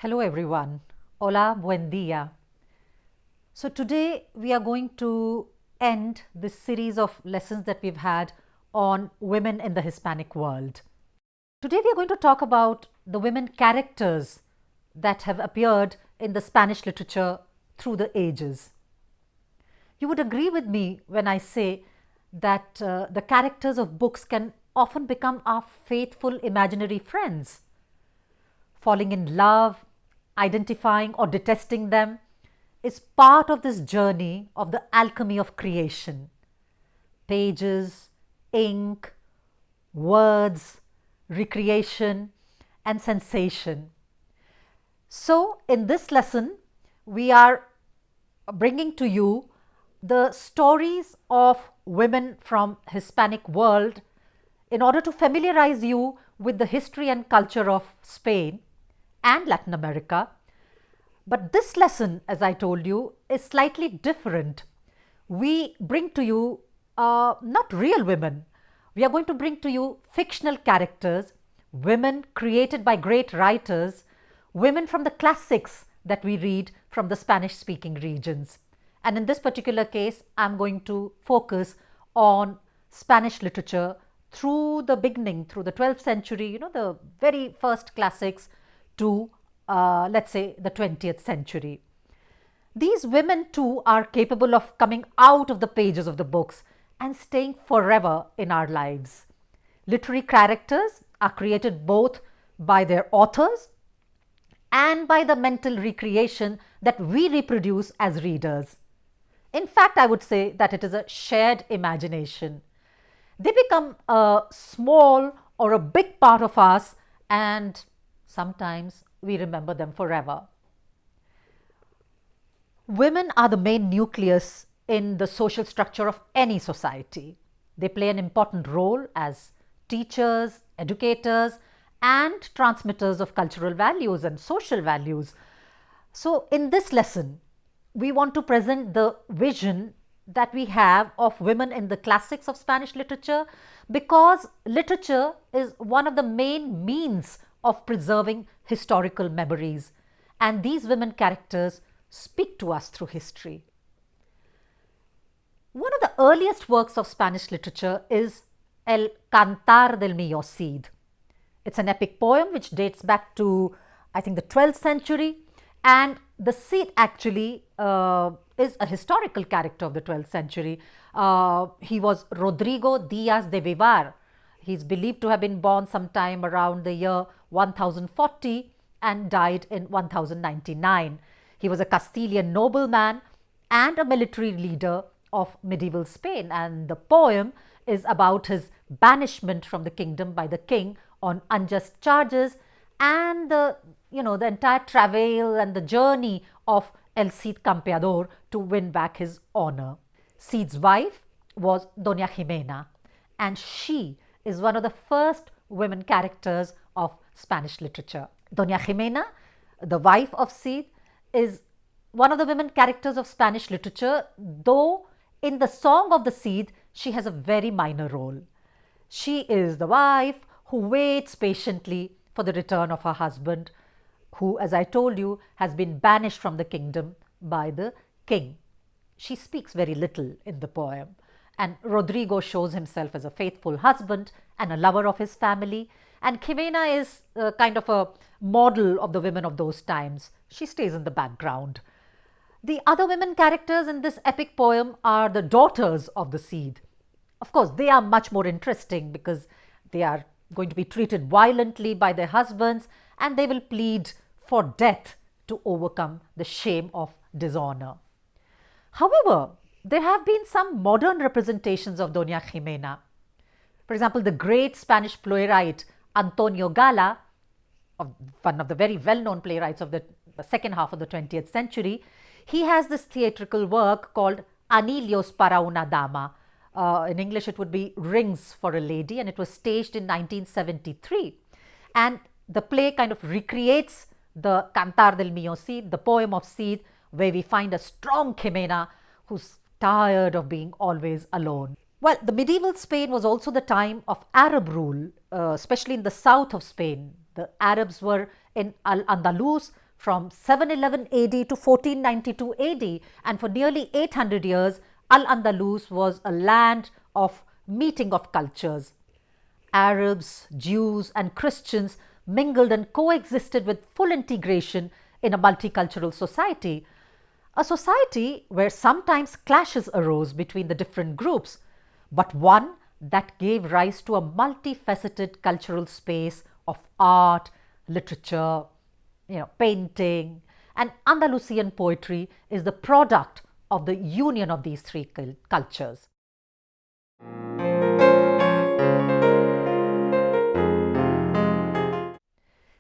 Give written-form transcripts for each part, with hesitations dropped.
Hello everyone. Hola, buen día. So today we are going to end this series of lessons that we've had on women in the Hispanic world. Today we are going to talk about the women characters that have appeared in the Spanish literature through the ages. You would agree with me when I say that the characters of books can often become our faithful imaginary friends. Falling in love, identifying or detesting them is part of this journey of the alchemy of creation. Pages, ink, words, recreation, and sensation. So, in this lesson, we are bringing to you the stories of women from Hispanic world in order to familiarize you with the history and culture of Spain and Latin America. But this lesson, as I told you, is slightly different. We bring to you not real women. We are going to bring to you fictional characters, women created by great writers, women from the classics that we read from the Spanish speaking regions. And in this particular case, I'm going to focus on Spanish literature through the beginning, through the 12th century, the very first classics to, let's say, the 20th century. These women too are capable of coming out of the pages of the books and staying forever in our lives. Literary characters are created both by their authors and by the mental recreation that we reproduce as readers. In fact, I would say that it is a shared imagination. They become a small or a big part of us, and sometimes we remember them forever. Women are the main nucleus in the social structure of any society. They play an important role as teachers, educators, and transmitters of cultural values and social values. So, in this lesson, we want to present the vision that we have of women in the classics of Spanish literature, because literature is one of the main means of preserving historical memories, and these women characters speak to us through history. One of the earliest works of Spanish literature is El Cantar del Mío Cid. It's an epic poem which dates back to, I think, the 12th century, and the Cid actually is a historical character of the 12th century. He was Rodrigo Diaz de Vivar. He's believed to have been born sometime around the year 1040 and died in 1099. He was a Castilian nobleman and a military leader of medieval Spain, and the poem is about his banishment from the kingdom by the king on unjust charges, and the entire travail and the journey of El Cid Campeador to win back his honor. Cid's wife was Doña Jimena, and she is one of the first women characters of Spanish literature. Doña Jimena, the wife of Cid, is one of the women characters of Spanish literature, though in the Song of the Cid, she has a very minor role. She is the wife who waits patiently for the return of her husband, who, as I told you, has been banished from the kingdom by the king. She speaks very little in the poem, and Rodrigo shows himself as a faithful husband and a lover of his family, and Jimena is kind of a model of the women of those times. She stays in the background. The other women characters in this epic poem are the daughters of the Cid. Of course, they are much more interesting because they are going to be treated violently by their husbands, and they will plead for death to overcome the shame of dishonor. However, there have been some modern representations of Doña Jimena. For example, the great Spanish playwright Antonio Gala, one of the very well-known playwrights of the second half of the 20th century, he has this theatrical work called Anillos para una dama. In English, it would be Rings for a Lady, and it was staged in 1973. And the play kind of recreates the Cantar del Mío Cid, the poem of Cid, where we find a strong Jimena who's tired of being always alone. Well, the medieval Spain was also the time of Arab rule, especially in the south of Spain. The Arabs were in Al-Andalus from 711 AD to 1492 AD, and for nearly 800 years, Al-Andalus was a land of meeting of cultures. Arabs, Jews, and Christians mingled and coexisted with full integration in a multicultural society. A society where sometimes clashes arose between the different groups, but one that gave rise to a multifaceted cultural space of art, literature, painting, and Andalusian poetry is the product of the union of these three cultures.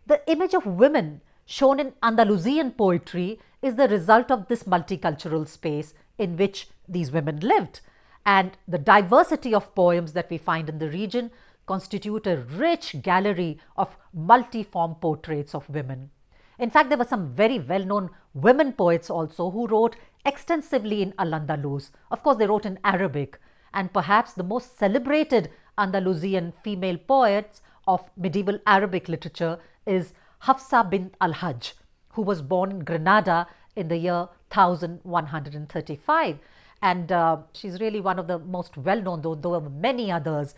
The image of women shown in Andalusian poetry is the result of this multicultural space in which these women lived. And the diversity of poems that we find in the region constitute a rich gallery of multiform portraits of women. In fact, there were some very well-known women poets also who wrote extensively in Al-Andalus. Of course, they wrote in Arabic, and perhaps the most celebrated Andalusian female poets of medieval Arabic literature is Hafsa bint al-Hajj, who was born in Granada in the year 1135. And she's really one of the most well-known, though there were many others.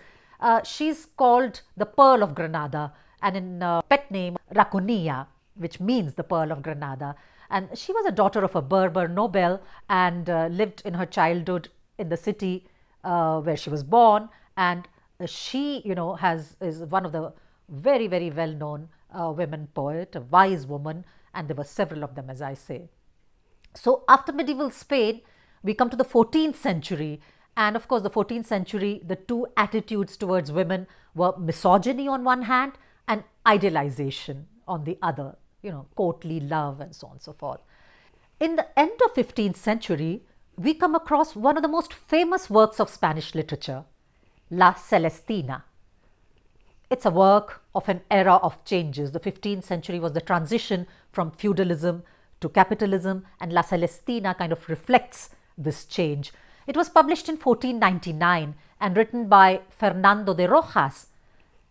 She's called the Pearl of Granada, and in pet name Raconia, which means the Pearl of Granada. And she was a daughter of a Berber noble and lived in her childhood in the city where she was born. And she, is one of the very, very well-known women poet, a wise woman, and there were several of them, as I say. So after medieval Spain, we come to the 14th century. And of course, the 14th century, the two attitudes towards women were misogyny on one hand and idealization on the other, courtly love and so on and so forth. In the end of 15th century, we come across one of the most famous works of Spanish literature, La Celestina. It's a work of an era of changes. The 15th century was the transition from feudalism to capitalism, and La Celestina kind of reflects this change. It was published in 1499 and written by Fernando de Rojas.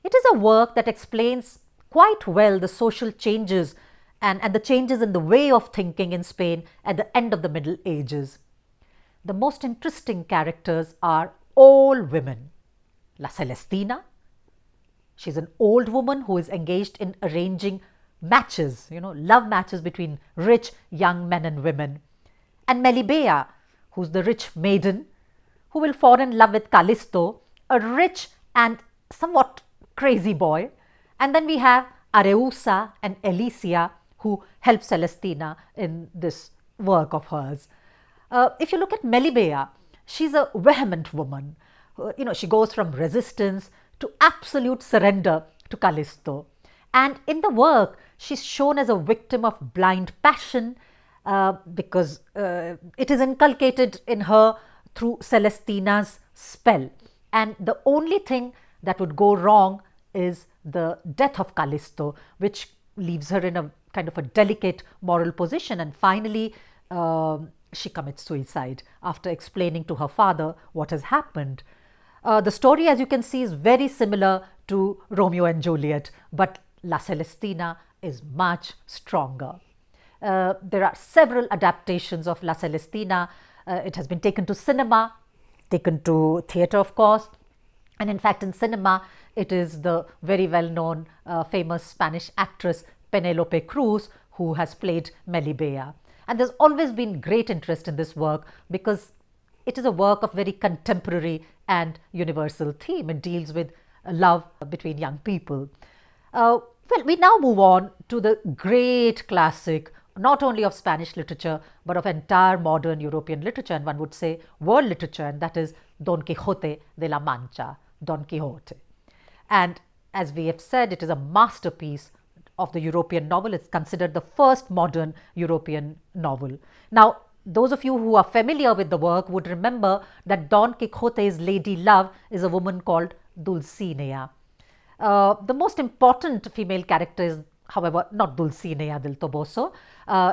It is a work that explains quite well the social changes and the changes in the way of thinking in Spain at the end of the Middle Ages. The most interesting characters are all women. La Celestina, she's an old woman who is engaged in arranging matches, love matches between rich young men and women. And Melibea, who's the rich maiden who will fall in love with Callisto, a rich and somewhat crazy boy. And then we have Areusa and Alicia, who help Celestina in this work of hers. If you look at Melibea, she's a vehement woman. She goes from resistance to absolute surrender to Callisto. And in the work, she's shown as a victim of blind passion because it is inculcated in her through Celestina's spell. And the only thing that would go wrong is the death of Callisto, which leaves her in a kind of a delicate moral position. And finally, she commits suicide after explaining to her father what has happened. The story, as you can see, is very similar to Romeo and Juliet, but La Celestina is much stronger. There are several adaptations of La Celestina. It has been taken to cinema, taken to theatre, of course. And in fact, in cinema, it is the very well-known famous Spanish actress Penélope Cruz who has played Melibea. And there's always been great interest in this work because it is a work of very contemporary and universal theme. It deals with love between young people. Well, we now move on to the great classic, not only of Spanish literature, but of entire modern European literature, and one would say world literature, and that is Don Quixote de la Mancha, Don Quixote. And as we have said, it is a masterpiece of the European novel. It's considered the first modern European novel. Now, those of you who are familiar with the work would remember that Don Quixote's lady love is a woman called Dulcinea. The most important female character is, however, not Dulcinea del Toboso.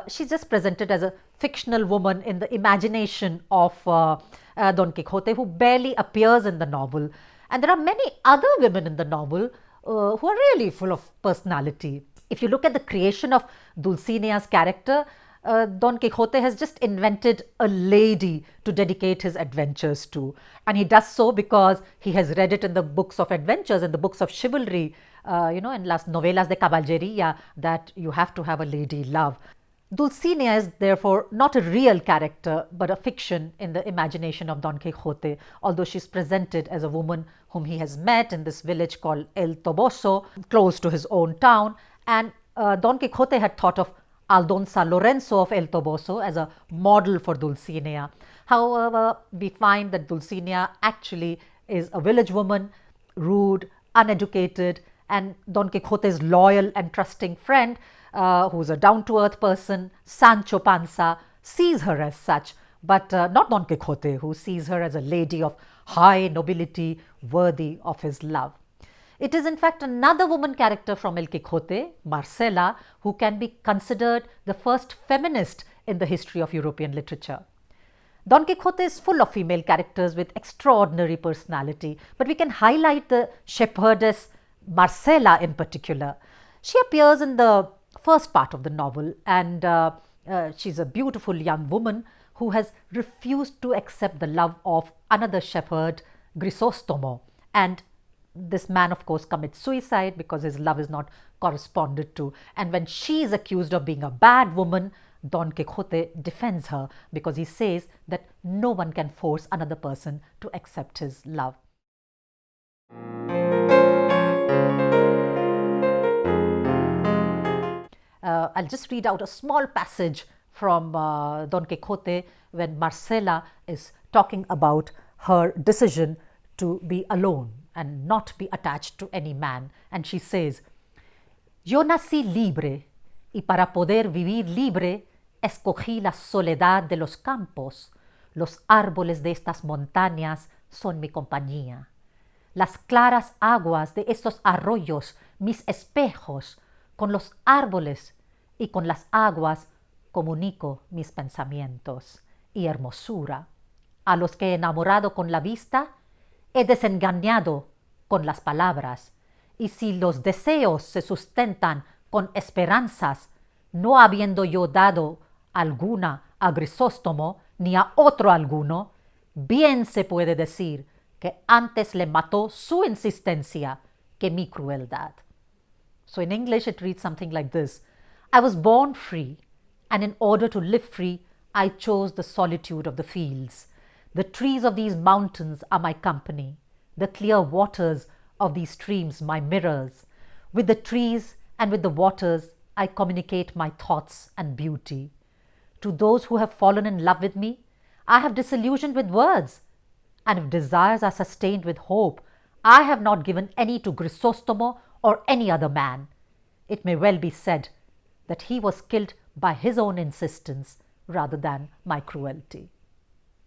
She's just presented as a fictional woman in the imagination of Don Quixote, who barely appears in the novel. And there are many other women in the novel who are really full of personality. If you look at the creation of Dulcinea's character, Don Quixote has just invented a lady to dedicate his adventures to. And he does so because he has read it in the books of adventures, in the books of chivalry, in las novelas de caballería, that you have to have a lady love. Dulcinea is therefore not a real character but a fiction in the imagination of Don Quixote, although she's presented as a woman whom he has met in this village called El Toboso, close to his own town. And Don Quixote had thought of Aldonza Lorenzo of El Toboso as a model for Dulcinea. However, we find that Dulcinea actually is a village woman, rude, uneducated, and Don Quixote's loyal and trusting friend, who's a down-to-earth person, Sancho Panza, sees her as such, but not Don Quixote, who sees her as a lady of high nobility, worthy of his love. It is in fact another woman character from El Quixote, Marcela, who can be considered the first feminist in the history of European literature. Don Quixote is full of female characters with extraordinary personality, but we can highlight the shepherdess Marcela in particular. She appears in the first part of the novel, and she's a beautiful young woman who has refused to accept the love of another shepherd, Grisostomo, and this man of course commits suicide because his love is not corresponded to. And when she is accused of being a bad woman, Don Quixote defends her because he says that no one can force another person to accept his love. I'll just read out a small passage from Don Quixote when Marcela is talking about her decision to be alone and not be attached to any man. And she says, Yo nací libre, y para poder vivir libre, escogí la soledad de los campos. Los árboles de estas montañas son mi compañía. Las claras aguas de estos arroyos, mis espejos. Con los árboles y con las aguas comunico mis pensamientos y hermosura. A los que he enamorado con la vista, he desengañado con las palabras. Y si los deseos se sustentan con esperanzas, no habiendo yo dado alguna a Grisóstomo ni a otro alguno, bien se puede decir que antes le mató su insistencia que mi crueldad. So in English it reads something like this. I was born free, and in order to live free, I chose the solitude of the fields. The trees of these mountains are my company, the clear waters of these streams my mirrors. With the trees and with the waters, I communicate my thoughts and beauty. To those who have fallen in love with me, I have disillusioned with words. And if desires are sustained with hope, I have not given any to Grisostomo or any other man. It may well be said that he was killed by his own insistence rather than my cruelty.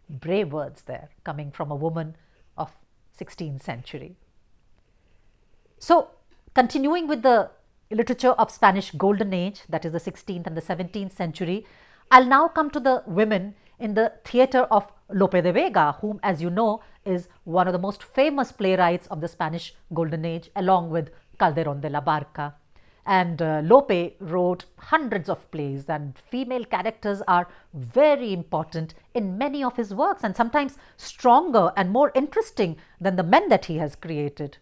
Brave words there, coming from a woman of 16th century. So, continuing with the literature of Spanish Golden Age, that is the 16th and the 17th century, I'll now come to the women in the theatre of Lope de Vega, whom, as you know, is one of the most famous playwrights of the Spanish Golden Age, along with Calderón de la Barca. And Lope wrote hundreds of plays, and female characters are very important in many of his works, and sometimes stronger and more interesting than the men that he has created.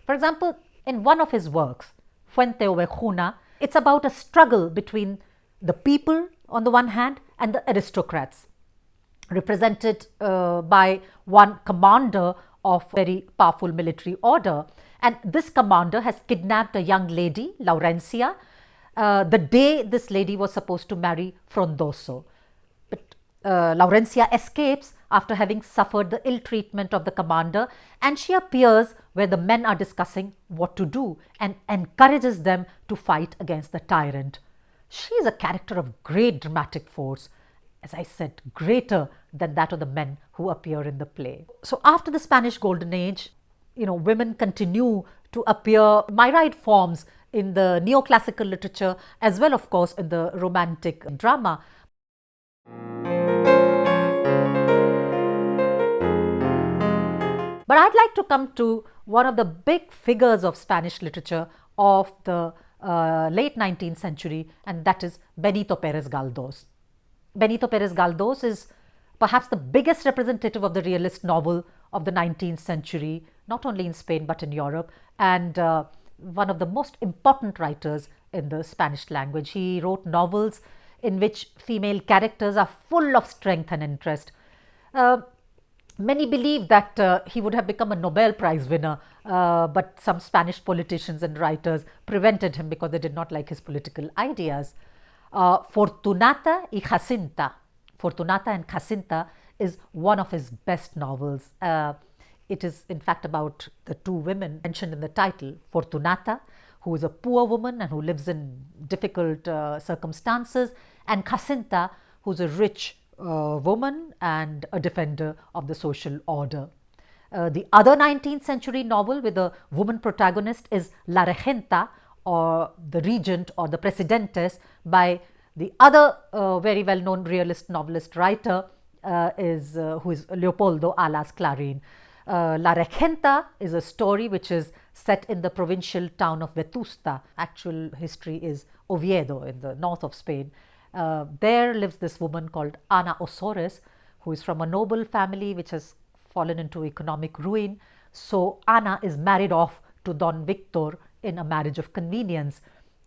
For example, in one of his works, Fuente Ovejuna, it's about a struggle between the people on the one hand and the aristocrats, represented by one commander of very powerful military order. And this commander has kidnapped a young lady, Laurencia, the day this lady was supposed to marry Frondoso. But Laurencia escapes after having suffered the ill treatment of the commander, and she appears where the men are discussing what to do and encourages them to fight against the tyrant. She is a character of great dramatic force, as I said, greater than that of the men who appear in the play. So after the Spanish Golden Age, women continue to appear myriad forms in the neoclassical literature as well, of course, in the romantic drama. But I'd like to come to one of the big figures of Spanish literature of the late 19th century, and that is Benito Pérez Galdós. Benito Pérez Galdós is perhaps the biggest representative of the realist novel of the 19th century, not only in Spain but in Europe, and one of the most important writers in the Spanish language. He wrote novels in which female characters are full of strength and interest. Many believe that he would have become a Nobel Prize winner, but some Spanish politicians and writers prevented him because they did not like his political ideas. Fortunata y Jacinta. Fortunata and Jacinta is one of his best novels. It is in fact about the two women mentioned in the title. Fortunata, who is a poor woman and who lives in difficult circumstances, and Jacinta, who is a rich woman and a defender of the social order. The other 19th century novel with a woman protagonist is La Regenta, or the Regent or the Presidentes, by the other very well known realist novelist writer who is Leopoldo Alas Clarín. La Regenta is a story which is set in the provincial town of Vetusta. Actual history is Oviedo in the north of Spain. There lives this woman called Ana Osores, who is from a noble family which has fallen into economic ruin. So Ana is married off to Don Victor in a marriage of convenience,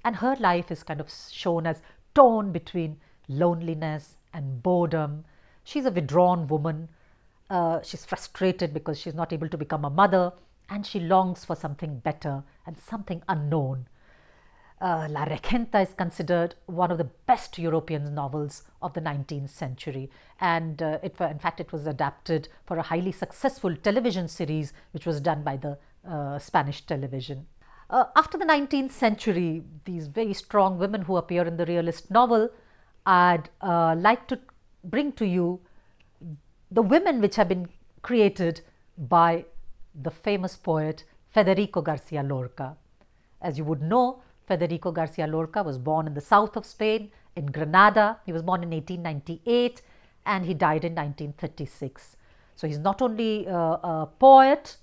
and her life is kind of shown as torn between loneliness and boredom. She's a withdrawn woman. She's frustrated because she's not able to become a mother, and she longs for something better and something unknown. La Regenta is considered one of the best European novels of the 19th century, and in fact it was adapted for a highly successful television series which was done by the Spanish television. After the 19th century, these very strong women who appear in the realist novel, I'd like to bring to you the women which have been created by the famous poet Federico Garcia Lorca. As you would know, Federico Garcia Lorca was born in the south of Spain, in Granada. He was born in 1898 and he died in 1936. So he's not only a poet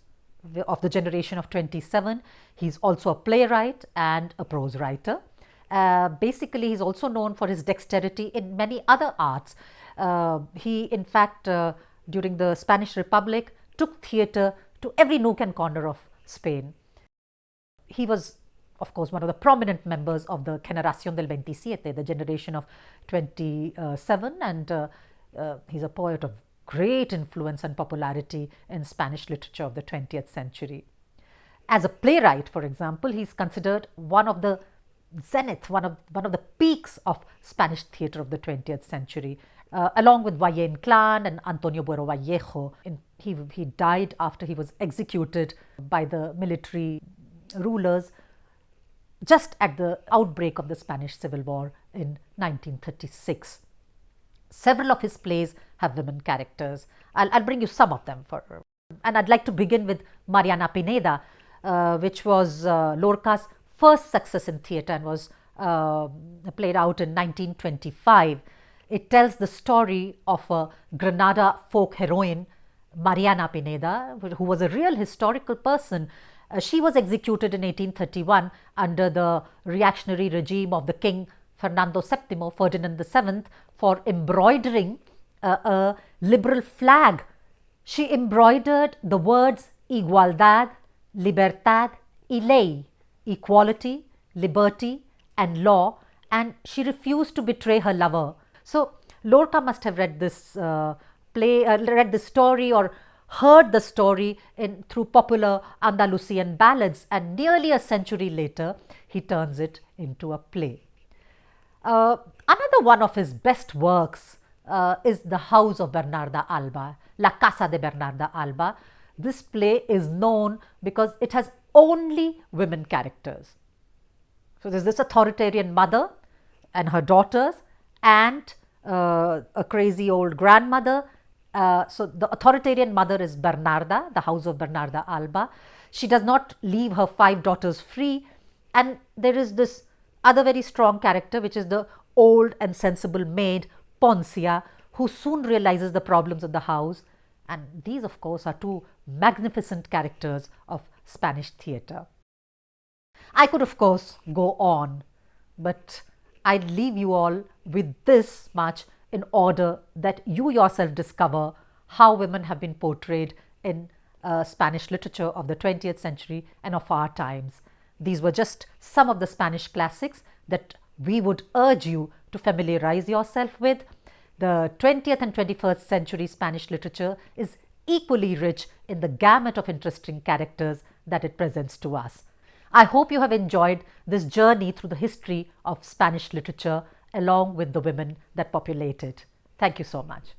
of the generation of 27, he's also a playwright and a prose writer. Basically, he's also known for his dexterity in many other arts. He, in fact, during the Spanish Republic, took theatre to every nook and corner of Spain. He was, of course, one of the prominent members of the Generación del 27, the generation of 27, and he's a poet of great influence and popularity in Spanish literature of the 20th century. As a playwright, for example, he's considered one of the zenith, one of the peaks of Spanish theatre of the 20th century, along with Valle Inclán and Antonio Buero Vallejo. He died after he was executed by the military rulers just at the outbreak of the Spanish Civil War in 1936. Several of his plays have women characters. I'll bring you some of them, and I'd like to begin with Mariana Pineda, which was Lorca's first success in theatre and was played out in 1925. It tells the story of a Granada folk heroine, Mariana Pineda, who was a real historical person. She was executed in 1831 under the reactionary regime of the King Fernando VII, Ferdinand VII, for embroidering a liberal flag. She embroidered the words igualdad, libertad y ley, equality, liberty and law, and she refused to betray her lover. So Lorca must have read this read this story or heard the story through popular Andalusian ballads, and nearly a century later he turns it into a play. Another one of his best works is The House of Bernarda Alba, La Casa de Bernarda Alba. This play is known because it has only women characters. So there's this authoritarian mother and her daughters and a crazy old grandmother. So the authoritarian mother is Bernarda, the house of Bernarda Alba. She does not leave her 5 daughters free, and there is this other very strong character, which is the old and sensible maid Poncia, who soon realizes the problems of the house. And these, of course, are two magnificent characters of Spanish theatre. I could, of course, go on, but I'd leave you all with this much in order that you yourself discover how women have been portrayed in Spanish literature of the 20th century and of our times. These were just some of the Spanish classics that we would urge you to familiarize yourself with. The 20th and 21st century Spanish literature is equally rich in the gamut of interesting characters that it presents to us. I hope you have enjoyed this journey through the history of Spanish literature along with the women that populate it. Thank you so much.